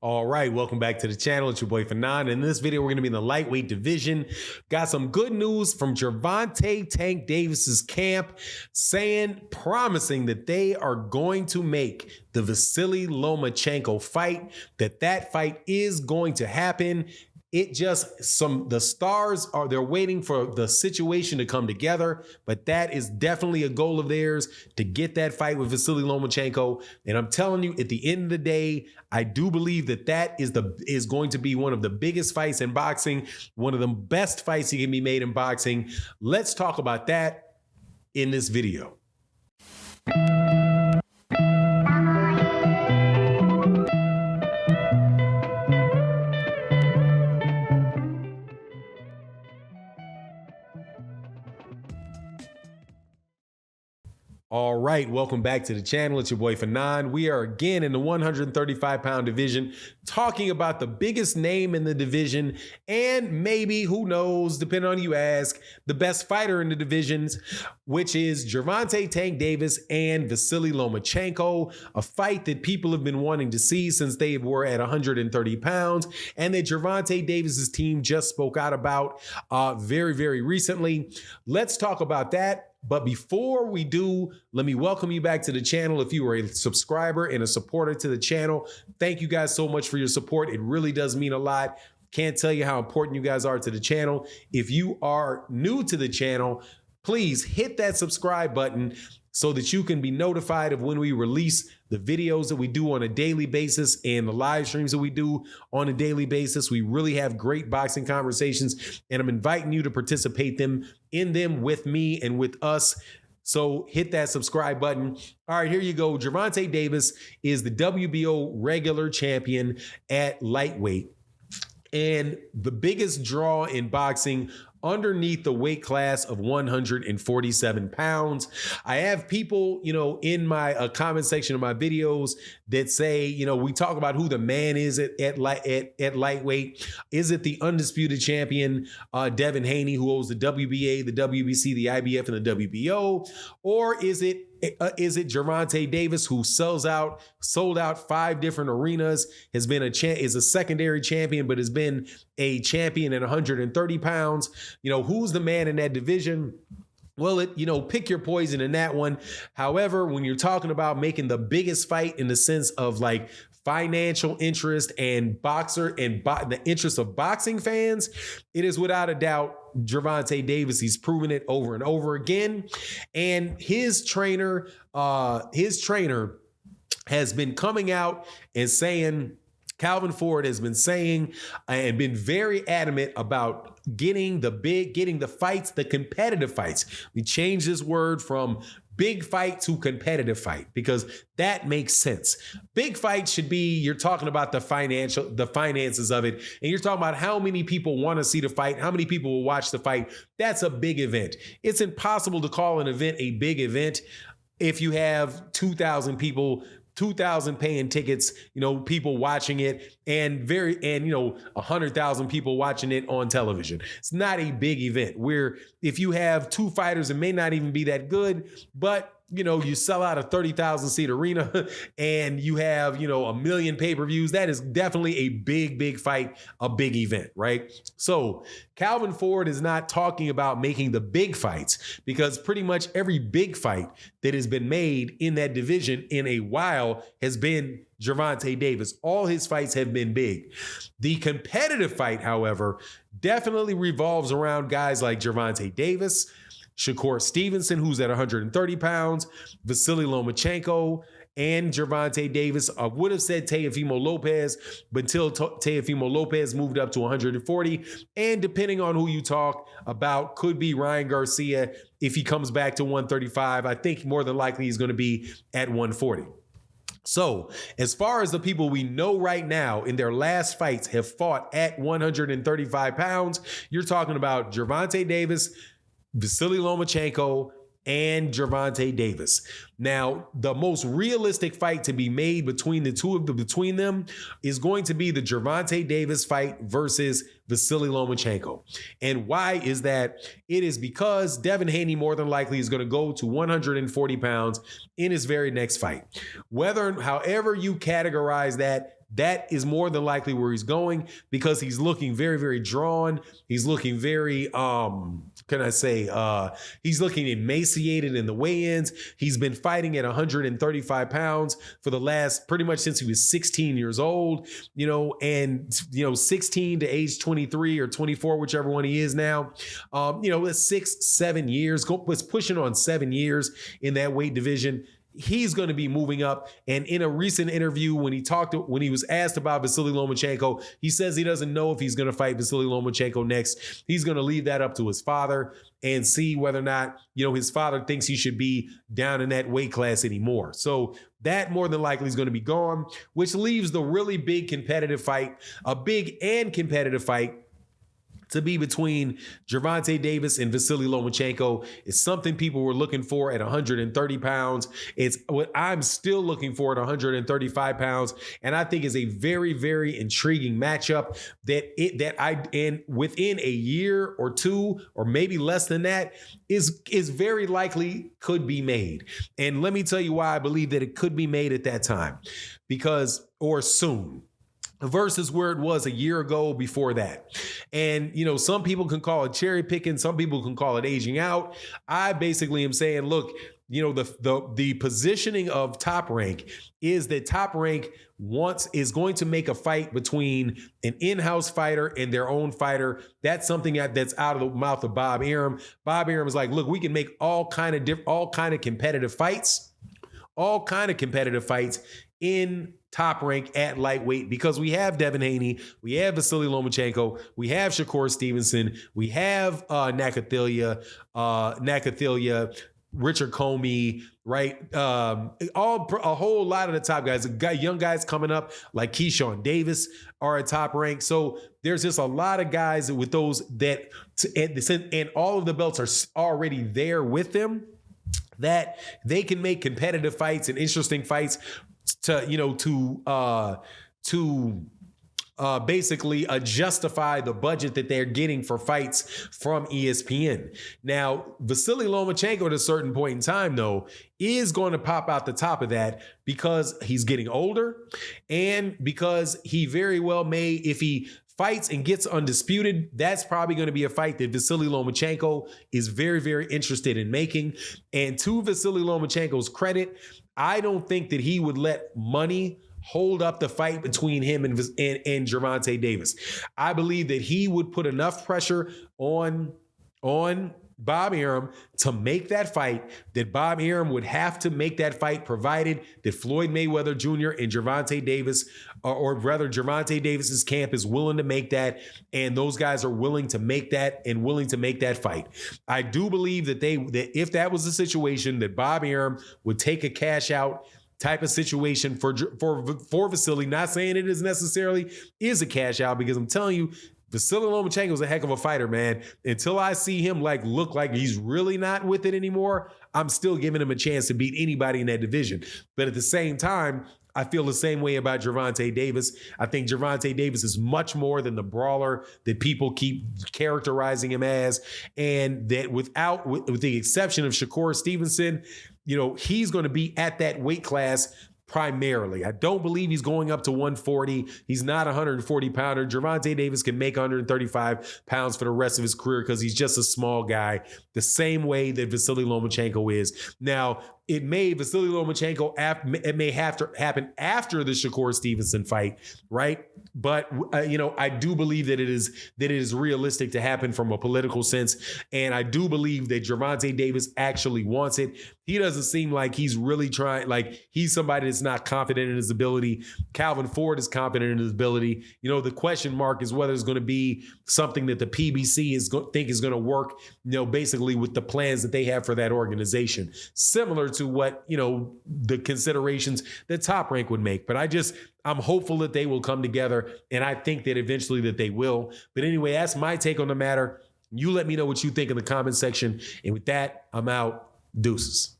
All right, welcome back to the channel. It's your boy Fanon. In this video, we're going to be in the lightweight division. Got some good news from Gervonta Tank Davis's camp, promising that they are going to make the Vasyl Lomachenko fight, that fight is going to happen. The stars they're waiting for the situation to come together, but that is definitely a goal of theirs to get that fight with Vasyl Lomachenko. And I'm telling you, at the end of the day, I do believe that is going to be one of the biggest fights in boxing, one of the best fights that can be made in boxing. Let's talk about that in this video. All right, welcome back to the channel. It's your boy Fanon. We are again in the 135-pound division, talking about the biggest name in the division and maybe, who knows, depending on who you ask, the best fighter in the divisions, which is Gervonta Tank Davis and Vasyl Lomachenko, a fight that people have been wanting to see since they were at 130 pounds and that Gervonta Davis's team just spoke out about very, very recently. Let's talk about that. But before we do, let me welcome you back to the channel. If you are a subscriber and a supporter to the channel, thank you guys so much for your support. It really does mean a lot. Can't tell you how important you guys are to the channel. If you are new to the channel, please hit that subscribe button so that you can be notified of when we release the videos that we do on a daily basis and the live streams that we do on a daily basis. We really have great boxing conversations, and I'm inviting you to participate in them with me and with us. So hit that subscribe button. All right, here you go. Gervonta Davis is the WBO regular champion at lightweight and the biggest draw in boxing underneath the weight class of 147 pounds. I have people, in my comment section of my videos that say, we talk about who the man is at lightweight. Is it the undisputed champion, Devin Haney, who holds the WBA, the WBC, the IBF, and the WBO? Or is it Gervonta Davis, who sold out 5 different arenas, is a secondary champion, but has been a champion at 130 pounds? Who's the man in that division? Well, pick your poison in that one. However, when you're talking about making the biggest fight in the sense of like financial interest and the interest of boxing fans, it is without a doubt Gervonta Davis. He's proven it over and over again. And his trainer has been coming out and saying, Calvin Ford has been saying and been very adamant about getting the fights, the competitive fights. We changed this word from big fight to competitive fight because that makes sense. Big fight should be, you're talking about the finances of it, and you're talking about how many people want to see the fight, how many people will watch the fight. That's a big event. It's impossible to call an event a big event if you have 2,000 paying tickets, people watching it, and 100,000 people watching it on television. It's not a big event where if you have 2 fighters, it may not even be that good, but you sell out a 30,000 seat arena and you have, 1 million pay-per-views. That is definitely a big fight, a big event, right? So Calvin Ford is not talking about making the big fights because pretty much every big fight that has been made in that division in a while has been Gervonta Davis. All his fights have been big. The competitive fight, however, definitely revolves around guys like Gervonta Davis, Shakur Stevenson, who's at 130 pounds, Vasyl Lomachenko, and Gervonta Davis. I would have said Teofimo Lopez, but until Teofimo Lopez moved up to 140. And depending on who you talk about, could be Ryan Garcia if he comes back to 135. I think more than likely he's going to be at 140. So as far as the people we know right now in their last fights have fought at 135 pounds, you're talking about Gervonta Davis, Vasyl Lomachenko, and Gervonta Davis. Now, the most realistic fight to be made between them is going to be the Gervonta Davis fight versus Vasyl Lomachenko. And why is that? It is because Devin Haney more than likely is going to go to 140 pounds in his very next fight. However you categorize that, that is more than likely where he's going, because he's looking very, very drawn. He's looking very, he's looking emaciated in the weigh-ins. He's been fighting at 135 pounds for the last, pretty much since he was 16 years old, and 16 to age 23 or 24, whichever one he is now. It's 6-7 years, was pushing on 7 years in that weight division. He's going to be moving up. And in a recent interview, when he was asked about Vasyl Lomachenko, he says he doesn't know if he's going to fight Vasyl Lomachenko next. He's going to leave that up to his father and see whether or not, his father thinks he should be down in that weight class anymore. So that more than likely is going to be gone, which leaves the really big competitive fight, a big and competitive fight, to be between Gervonta Davis and Vasyl Lomachenko. It's something people were looking for at 130 pounds. It's what I'm still looking for at 135 pounds. And I think is a very, very intriguing matchup and within a year or two, or maybe less than that, is very likely could be made. And let me tell you why I believe that it could be made at that time, or soon, versus where it was a year ago before that. And, some people can call it cherry picking. Some people can call it aging out. I basically am saying, look, the positioning of Top Rank is that Top Rank is going to make a fight between an in-house fighter and their own fighter. That's something that's out of the mouth of Bob Arum. Bob Arum is like, look, we can make all kind of competitive fights in Top Rank at lightweight, because we have Devin Haney, we have Vasyl Lomachenko, we have Shakur Stevenson, we have Nakathila, Richard Comey, right? A whole lot of the top guys, young guys coming up like Keyshawn Davis are at Top Rank. So there's just a lot of guys with those and all of the belts are already there with them, that they can make competitive fights and interesting fights to basically justify the budget that they're getting for fights from ESPN. Now, Vasyl Lomachenko at a certain point in time, though, is going to pop out the top of that, because he's getting older, and because he very well may, if he fights and gets undisputed, that's probably going to be a fight that Vasyl Lomachenko is very, very interested in making. And to Vasyl Lomachenko's credit, I don't think that he would let money hold up the fight between him and Gervonta Davis. I believe that he would put enough pressure on Bob Arum to make that fight, that Bob Arum would have to make that fight, provided that Floyd Mayweather Jr. and Gervonta Davis, or rather Gervonta Davis's camp, is willing to make that, and those guys are willing to make that and willing to make that fight. I do believe that if that was the situation, that Bob Arum would take a cash out type of situation for Vasyl. Not saying it is necessarily is a cash out, because I'm telling you, Vasyl Lomachenko is a heck of a fighter, man. Until I see him look like he's really not with it anymore, I'm still giving him a chance to beat anybody in that division. But at the same time, I feel the same way about Gervonta Davis. I think Gervonta Davis is much more than the brawler that people keep characterizing him as. And that with the exception of Shakur Stevenson, he's going to be at that weight class primarily. I don't believe he's going up to 140. He's not a 140 pounder. Gervonta Davis can make 135 pounds for the rest of his career, because he's just a small guy, the same way that Vasyl Lomachenko is. Now, Vasyl Lomachenko, it may have to happen after the Shakur Stevenson fight, right? But I do believe that it is realistic to happen from a political sense, and I do believe that Gervonta Davis actually wants it. He doesn't seem like he's really trying. Like, he's somebody that's not confident in his ability. Calvin Ford is confident in his ability. The question mark is whether it's going to be something that the PBC think is going to work. Basically with the plans that they have for that organization, similar to what the considerations that Top Rank would make. But I'm hopeful that they will come together, and I think that eventually that they will. But anyway, that's my take on the matter. You let me know what you think in the comment section. And with that, I'm out. Deuces.